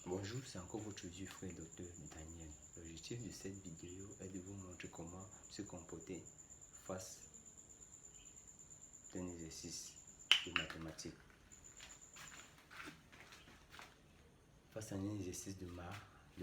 Bonjour, c'est encore votre vieux frère docteur Daniel. L'objectif de cette vidéo est de vous montrer comment se comporter face à un exercice de mathématiques. Face à un exercice de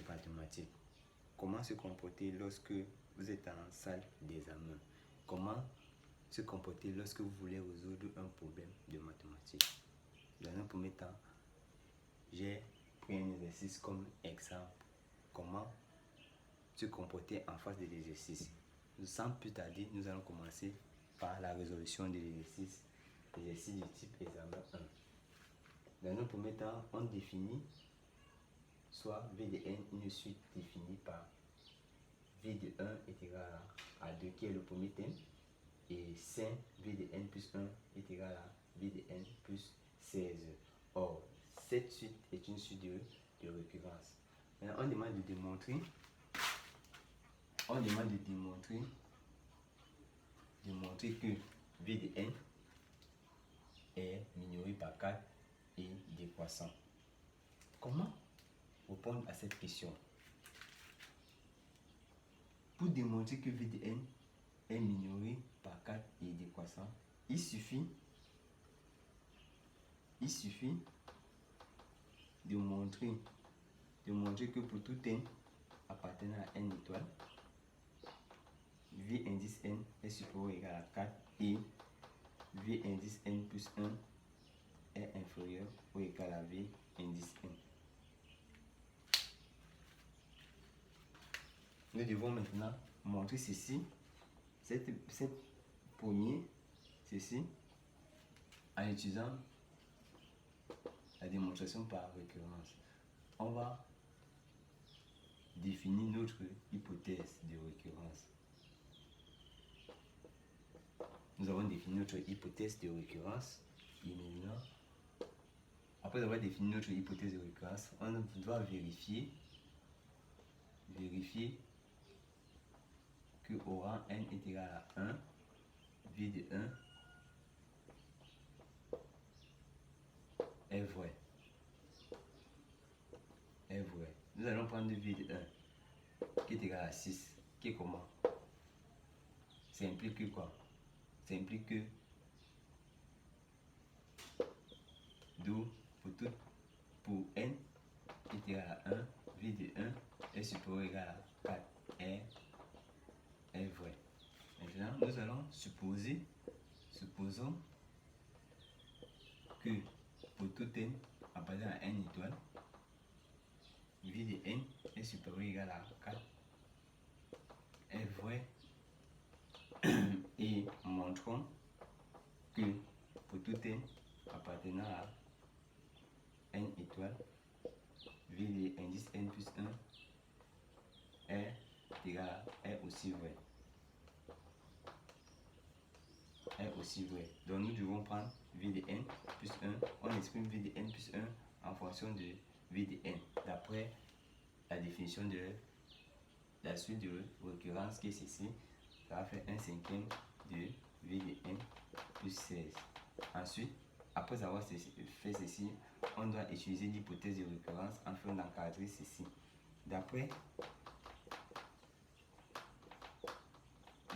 mathématiques. Comment se comporter lorsque vous êtes en salle d'examen. Comment se comporter lorsque vous voulez résoudre un problème de mathématiques. Dans un premier temps, j'ai pris un exercice comme exemple. Comment se comporter en face de l'exercice. Sans plus tarder, nous allons commencer par la résolution de l'exercice du type examen 1. Dans un premier temps, on définit soit V de n une suite définie par V de 1 est égal à 2 qui est le premier thème et 5 V de n plus 1 est égal à V de n plus 16. Or, cette suite est une suite de récurrence. Maintenant, on demande de démontrer que V de n est minoré par 4 et décroissant. Comment répondre à cette question? Pour démontrer que V de n est minoré par 4 et décroissant, il suffit de montrer que pour tout n appartenant à n étoile, V indice n est supérieur ou égal à 4 et V indice n plus 1 est inférieur ou égal à V indice n. Nous devons maintenant montrer ceci, ceci, en utilisant la démonstration par récurrence. On va définir notre hypothèse de récurrence. Nous avons défini notre hypothèse de récurrence et maintenant, après avoir défini notre hypothèse de récurrence, on doit vérifier que au rang n est égal à 1, V de 1 est vrai. Nous allons prendre V de 1 qui est égal à 6, qui est comment? Ça implique que quoi? Ça implique que pour n est égal à 1, V de 1 est supérieur ou égal à 4 est vrai. Maintenant, nous allons supposons que pour tout n appartenant à n étoile, V de n est supérieur ou égal à 4 est vrai et montrons que pour tout n appartenant à n étoile, V de indice n plus 1 est égal à est aussi vrai. Donc nous devons prendre V de n plus 1. On exprime V de n plus 1 en fonction de V de n, d'après la définition de la suite de récurrence qui est ceci. Ça va faire 1/5 de V de n plus 16. Ensuite, après avoir fait ceci, on doit utiliser l'hypothèse de récurrence afin d'encadrer ceci. D'après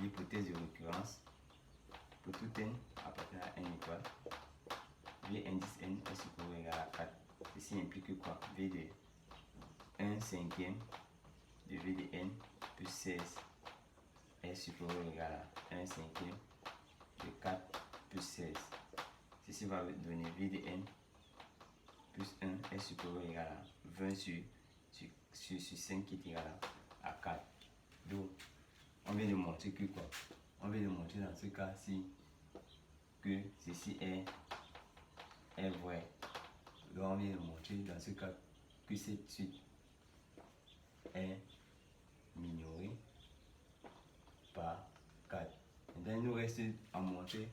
l'hypothèse de récurrence, pour tout n appartenant à n étoile, V indice n est supérieur ou égal à 4. Ceci implique que quoi? V de 1/5 de V de n plus 16 est supérieur ou égal à 1/5 de 4 plus 16. Ceci va donner V de n plus 1 est supérieur ou égal à 20 sur 5 qui est égal à 4. Donc, on vient de montrer que quoi? On vient de montrer dans ce cas-ci que ceci est vrai. Donc, on vient de montrer dans ce cas que cette suite est minorée par 4. Maintenant, il nous reste à montrer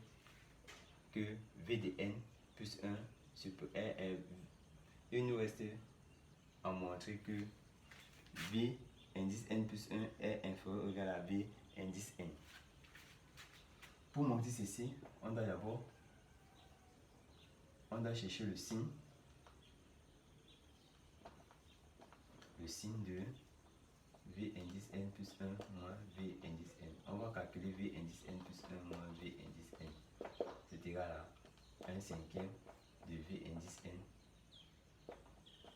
que V de n plus 1 il nous reste à montrer que V indice n plus 1 est inférieur ou égal à V indice n. Pour montrer ceci, on doit chercher le signe signe de V indice n plus 1 moins V indice n. On va calculer V indice n plus 1 moins V indice n. C'est égal à 1 cinquième de V indice n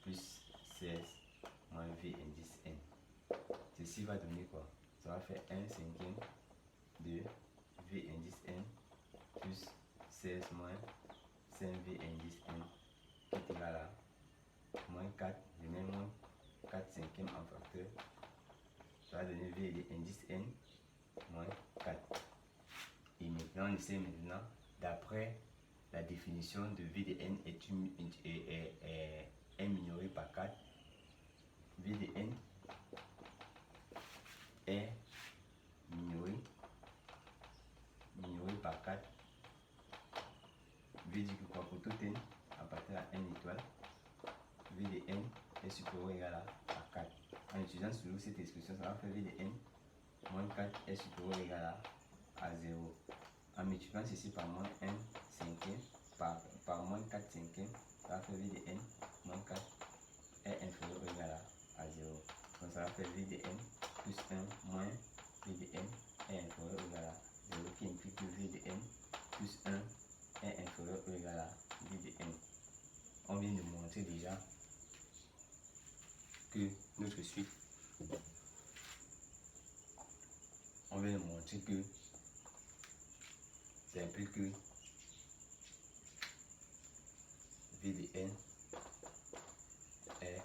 plus 16 moins V indice n. Ceci va donner quoi? Ça va faire 1 cinquième de V indice n plus 16 moins 5V indice n qui est égal à moins 4. Je mets moins 4 cinquièmes en facteur. Ça va donner V indice n moins 4. Et maintenant, on essaie maintenant, d'après la définition de V de n est minoré par 4. V de n est minoré par 4. V dit que quoi? Pour tout n appartenant à n étoile, V de n est supérieur ou égal à 4. En utilisant toujours cette expression, ça va faire V de n moins 4 est supérieur ou égal à 0. En multipliant ceci par moins 1 cinquième, par moins 4 cinquième, ça va faire V de n moins 4 est inférieur ou égal à 0. Donc ça va faire V de n plus 1 moins V de n est inférieur ou égal à 0, qui implique que V de n plus 1 est inférieur ou égal à V de n. On vient de montrer déjà que notre suite, on vient de montrer que ça implique que V de n est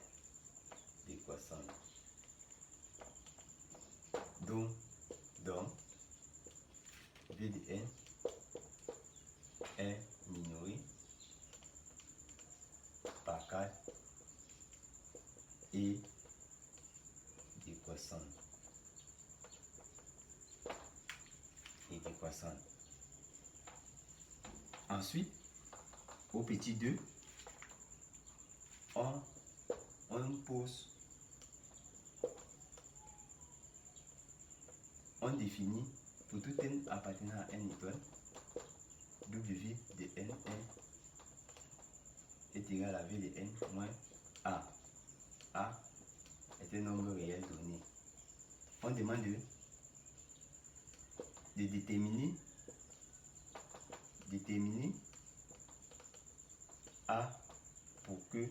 décroissante. Donc V de n est minoré par 4 et décroissante. Ensuite, au petit 2, on définit pour tout n appartenant à n étoile, W de n est égal à V de n moins A. A est un nombre réel donné. On demande de déterminer A pour que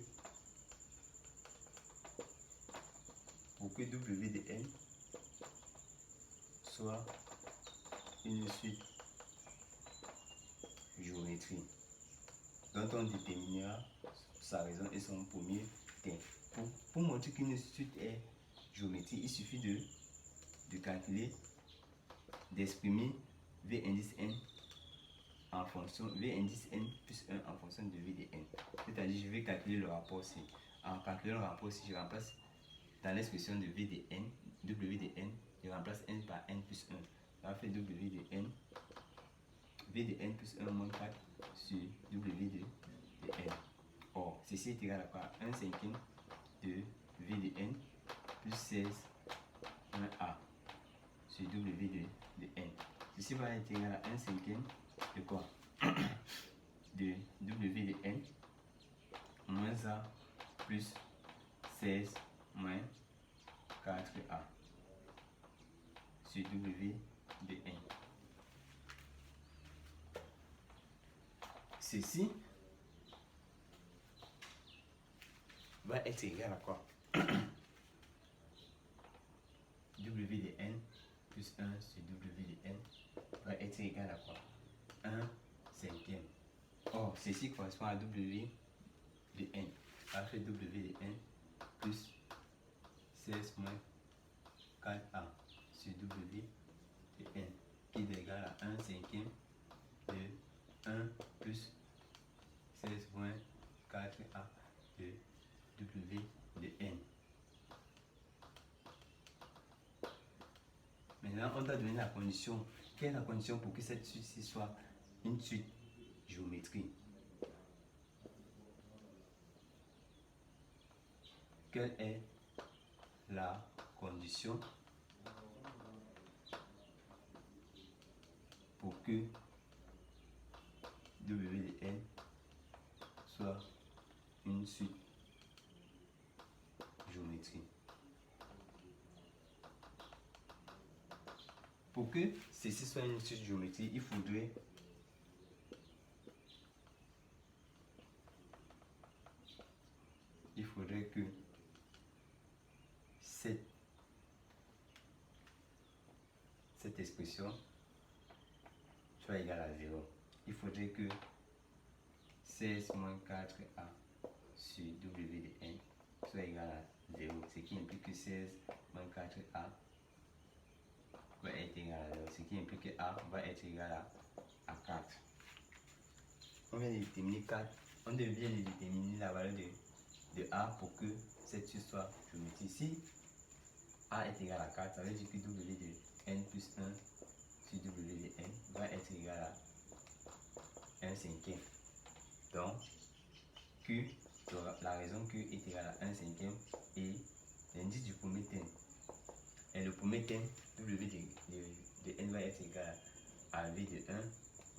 W de n soit une suite géométrique dont on déterminera sa raison et son premier terme. Pour montrer qu'une suite est géométrique, il suffit de calculer, d'exprimer V indice n en fonction V indice n plus 1 en fonction de V de n. C'est-à-dire, je vais calculer le rapport C. En calculant le rapport C, je remplace dans l'expression de V de n, W de n, je remplace n par n plus 1. Ça va faire W de n, V de n plus 1 moins 4 sur W de n. Or, ceci est égal à quoi? 1 cinquième de V de n plus 16 moins A sur W de n. Ceci va être égal à 1 cinquième de quoi? De W de n moins A plus 16 moins 4A sur W de n. Ceci va être égal à quoi? W de n plus 1 sur W de n va être égal à quoi? 1 cinquième. Or, ceci correspond à W de n. Ça fait W de n plus 16 moins 4A sur W de n qui est égal à 1 cinquième de 1 plus 16 moins 4A de W de n. Maintenant, on doit donner la condition. Quelle est la condition pour que cette suite-ci soit une suite géométrique? Quelle est la condition pour que W de n soit une suite géométrique? Pour que ceci soit une suite géométrique, il faudrait que cette expression soit égale à 0. Il faudrait que 16 moins 4a sur w de n soit égal à 0, ce qui implique que 16 moins 4a va être égal à 0, ce qui implique que a va être égal à 4. On vient de déterminer 4, on vient de déterminer la valeur de a pour que cette suite soit géométrique. Si a est égal à 4, ça veut dire que w de n plus 1 sur w de n va être égal à 1 cinquième. Donc, Q, la raison Q est égale à 1 cinquième et l'indice du premier terme. Et le premier terme, W de n va être égal à V de 1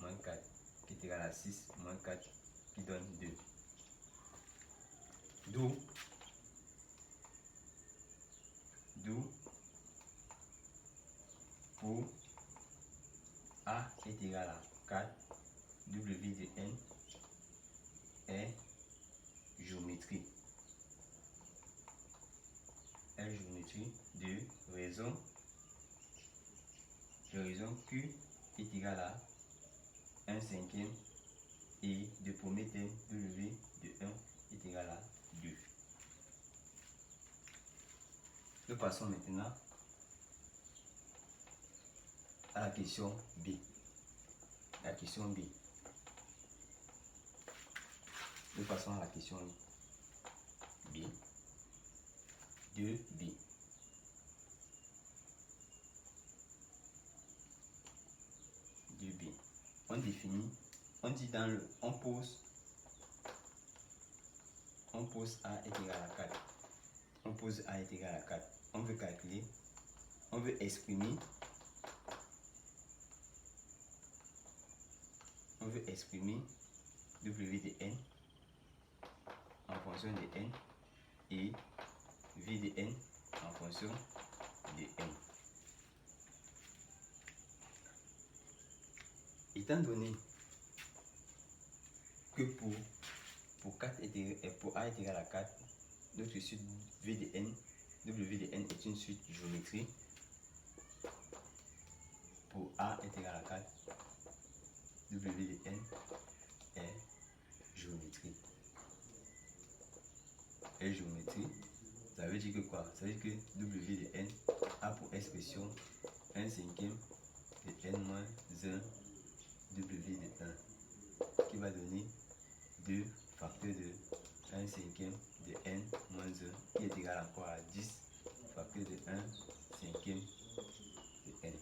moins 4 qui est égal à 6 moins 4 qui donne 2. D'où pour A est égal à 4, W de n est géométrie. De raison Q est égal à 1 cinquième et de premier terme W de 1 est égal à 2. Nous passons maintenant à la question B. Nous passons à la question B. 2B. On définit, on dit dans le, on pose A est égal à 4. On pose A est égal à 4. On veut calculer, on veut exprimer W de n en fonction de n et V de n en fonction de n. Étant donné que pour A est égal à 4, notre suite W de n est une suite géométrique. Pour A est égal à 4, W de n est géométrie. Ça veut dire que quoi? Ça veut dire que W de n a pour expression 1 cinquième de n moins 1 W de 1 qui va donner 2 facteurs de 1 cinquième de n moins 1 qui est égal à quoi? À 10 facteurs de 1 cinquième de n.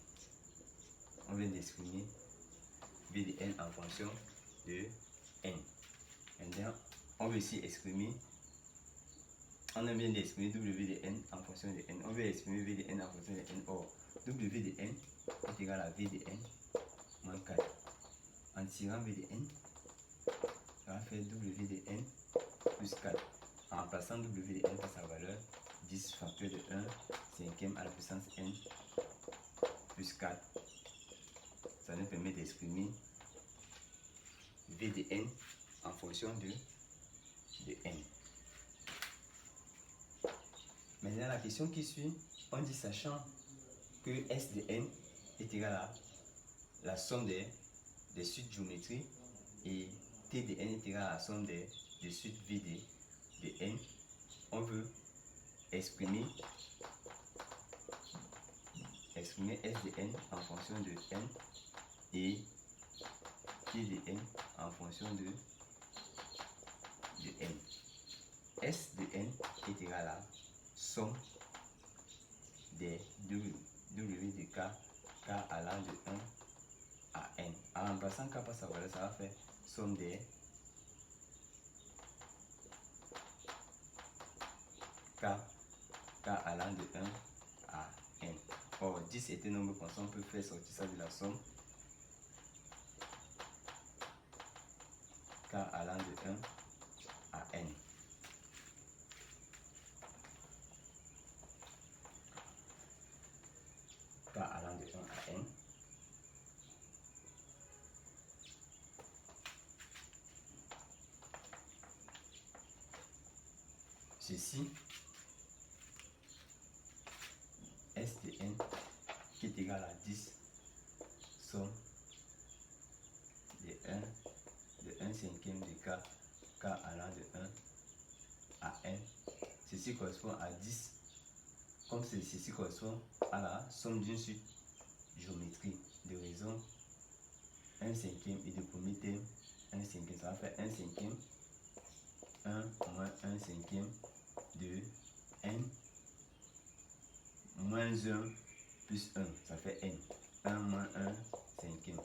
On vient d'exprimer V de n en fonction de n. Maintenant, on veut aussi exprimer, on a bien d'exprimer W de n en fonction de n. On veut exprimer V de n en fonction de n. Or, W de n est égal à V de n moins 4. En tirant V de n, ça va faire W de n plus 4. En remplaçant W de n par sa valeur, 10 facteur de 1 cinquième à la puissance n plus 4. Ça nous permet d'exprimer V de n en fonction de n. Maintenant, la question qui suit, on dit sachant que S de n est égal à la somme des suites géométriques et T de n est égal à la somme des suites V de n, on veut exprimer S de n en fonction de n et T de n en fonction de n. S de n est égal à somme des W de k allant de 1 à n. En remplaçant k par sa valeur, ça va faire somme des k allant de 1 à n. Or, 10 est un nombre constant, on peut faire sortir ça de la somme. K allant de 1 à n. K allant de 1 à n. ceci, S de n qui est égal à 10, somme de 1 cinquième de k, k allant de 1 à n. Ceci correspond à 10, comme ceci correspond à la somme d'une suite géométrique de raison 1 cinquième et de premier terme 1 cinquième. Ça va faire 1 cinquième, 1 moins 1 cinquième de n moins 1 plus 1, ça fait n. 1 moins 1 cinquième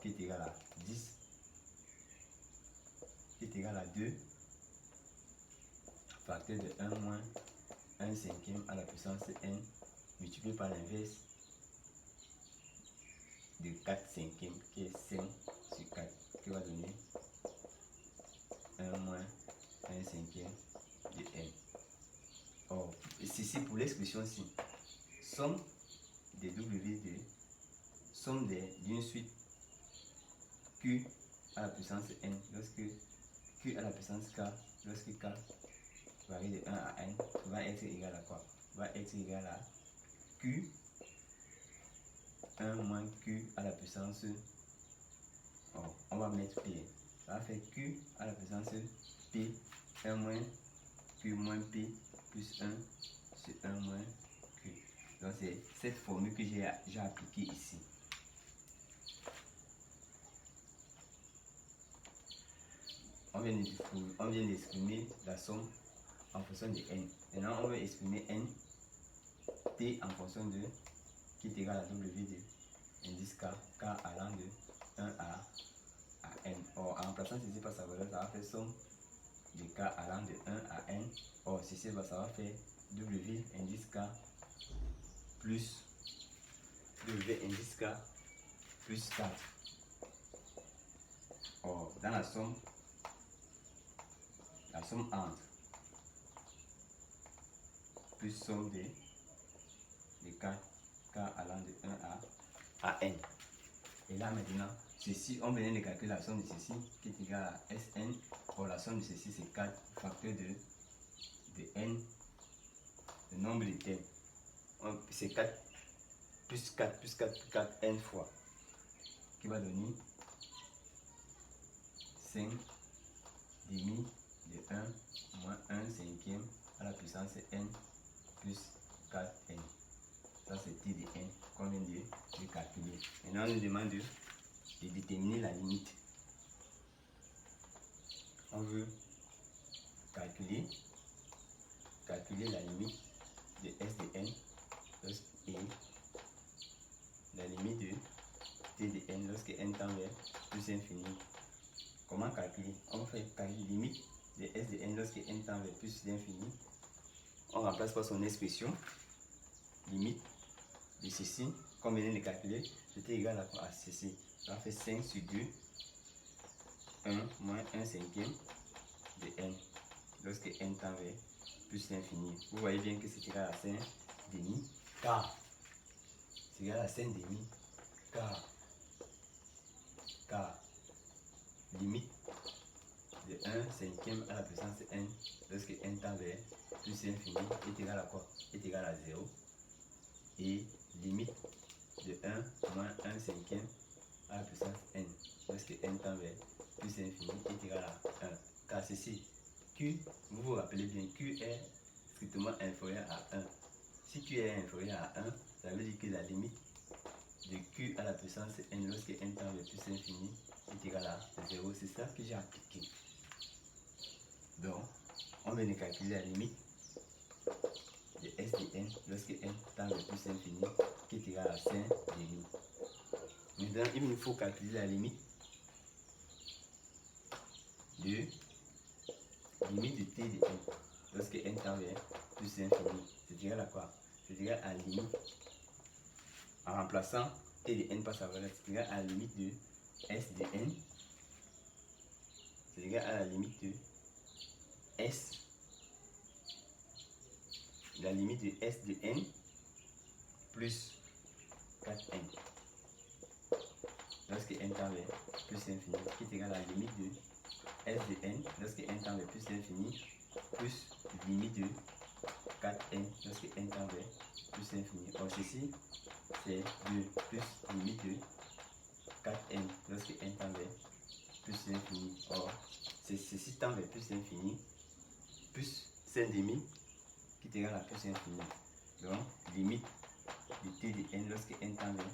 qui est égal à 10, qui est égal à 2, facteur de 1 moins 1 cinquième à la puissance n multiplié par l'inverse de 4 cinquièmes qui est 5 sur 4 qui va donner 1 moins 1 cinquième de n. Or, ceci pour l'expression-ci, somme des W de somme d'une suite Q à la puissance n lorsque Q à la puissance K, lorsque K varie de 1 à n, va être égal à quoi? Va être égal à Q 1 moins Q à la puissance, on va mettre P, ça va faire Q à la puissance P, 1 moins Q moins P plus 1 sur 1 moins Q. Donc c'est cette formule que j'ai appliquée ici. On vient d'exprimer la somme en fonction de n. Maintenant on va exprimer n t en fonction de qui est égal à W de indice K, K allant de 1 à n. Or, en remplaçant ceci par sa valeur, ça va faire somme de K allant de 1 à n. Or, ceci, ça va faire W indice K plus W indice K plus 4. Or, dans la somme entre plus somme de K allant de 1 à n. Et là maintenant, ceci, on vient de calculer la somme de ceci qui est égale à Sn. Or la somme de ceci c'est 4 facteur de n, le nombre de termes. C'est 4 plus 4 plus 4 plus 4 n fois, qui va donner 5 demi de 1 moins 1 cinquième à la puissance n plus 4n. Ça c'est t de n qu'on vient de calculer. Maintenant on nous demande de déterminer la limite. On veut calculer la limite de S de n et la limite de t de n lorsque n tend vers plus infini. Comment calculer? On fait calculer limite de S de n lorsque n tend vers plus d'infini. On remplace par son expression. Limite de ceci, comme on vient de calculer, c'était égal à ceci. Ça fait 5 sur 2, 1 moins 1 cinquième de n lorsque n tend vers plus l'infini. Vous voyez bien que c'est égal à 5 demi k. C'est égal à 5 demi k. Limite de 1 cinquième à la puissance n lorsque n tend vers plus l'infini est égal à quoi? Est égal à 0. Et limite de 1 moins 1 cinquième à la puissance n lorsque n tend vers plus l'infini est égal à 1. Car ceci, Q, vous vous rappelez bien, Q est strictement inférieur à 1. Si Q est inférieur à 1, ça veut dire que la limite de Q à la puissance n lorsque n tend vers plus l'infini est égal à 0. C'est ça que j'ai appliqué. Donc, on vient de calculer la limite de S de n lorsque n tend vers plus infini qui est égal à 5 demi. Maintenant, il nous faut calculer la limite de t de n lorsque n tend vers plus infini. C'est égal à quoi? C'est égal à la limite, en remplaçant t de n par sa valeur, c'est égal à la limite de S de n. C'est égal à la limite de S, la limite de S de n plus 4n lorsque n tend vers plus infini, qui est égal à la limite de S de n lorsque n tend vers plus infini plus limite de 4n lorsque n tend vers plus l'infini. Or ceci, c'est 2 plus limite de 4n lorsque n tend vers plus l'infini. Or, c'est ceci tend vers plus l'infini, plus 5 demi qui est égal à plus infini. Donc, limite de t de n lorsque n tend vers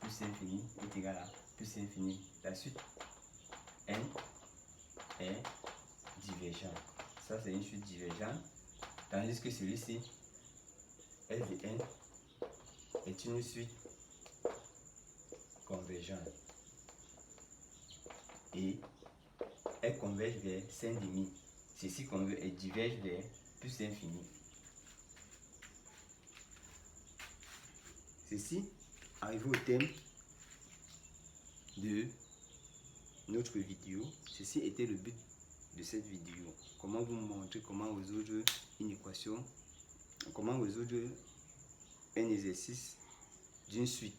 plus infini est égal à plus infini. La suite, n est divergent. Ça, c'est une suite divergente. Tandis que celui-ci, S de n, est une suite convergente. Et elle converge vers 5 demi. Ceci diverge vers plus infini. Ceci, arrivé au thème de notre vidéo. Ceci était le but de cette vidéo. Comment vous montrer comment résoudre une équation, comment résoudre un exercice d'une suite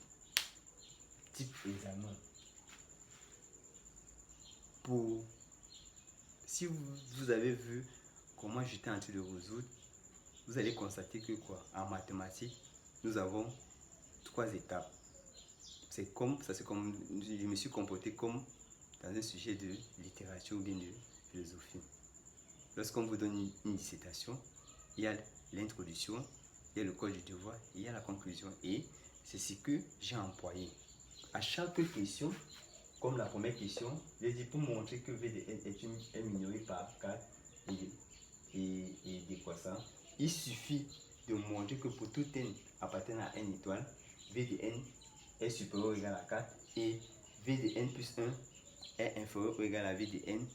type examen. Si vous avez vu comment j'étais en train de résoudre, vous allez constater que en mathématiques, nous avons 3 étapes. C'est comme je me suis comporté comme dans un sujet de littérature ou bien de philosophie. Lorsqu'on vous donne une dissertation, il y a l'introduction, il y a le corps du devoir, il y a la conclusion. Et c'est ce que j'ai employé. À chaque question, comme la première question, j'ai dit pour montrer que V de n est minoré par 4 et décroissant, il suffit de montrer que pour tout n appartenant à n étoile, V de n est supérieur ou égal à 4 et V de n plus 1 est inférieur ou égal à V de n.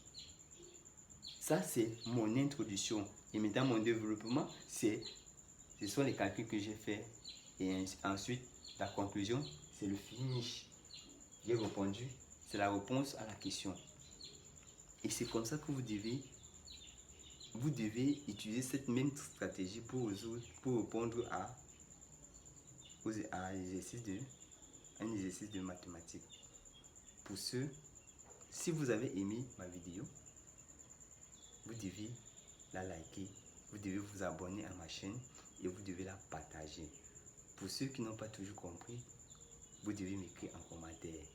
Ça, c'est mon introduction. Et maintenant, mon développement, ce sont les calculs que j'ai faits. Et ensuite, la conclusion, c'est le finish. J'ai répondu, c'est la réponse à la question. Et c'est comme ça que vous devez utiliser cette même stratégie pour répondre à un exercice de mathématiques. Pour ceux, si vous avez aimé ma vidéo, vous devez la liker, vous devez vous abonner à ma chaîne et vous devez la partager. Pour ceux qui n'ont pas toujours compris, vous devez m'écrire en commentaire.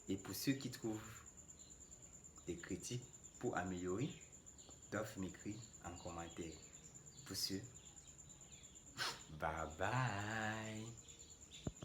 Et pour ceux qui trouvent des critiques pour améliorer, doivent m'écrire en commentaire. Pour ceux, bye bye.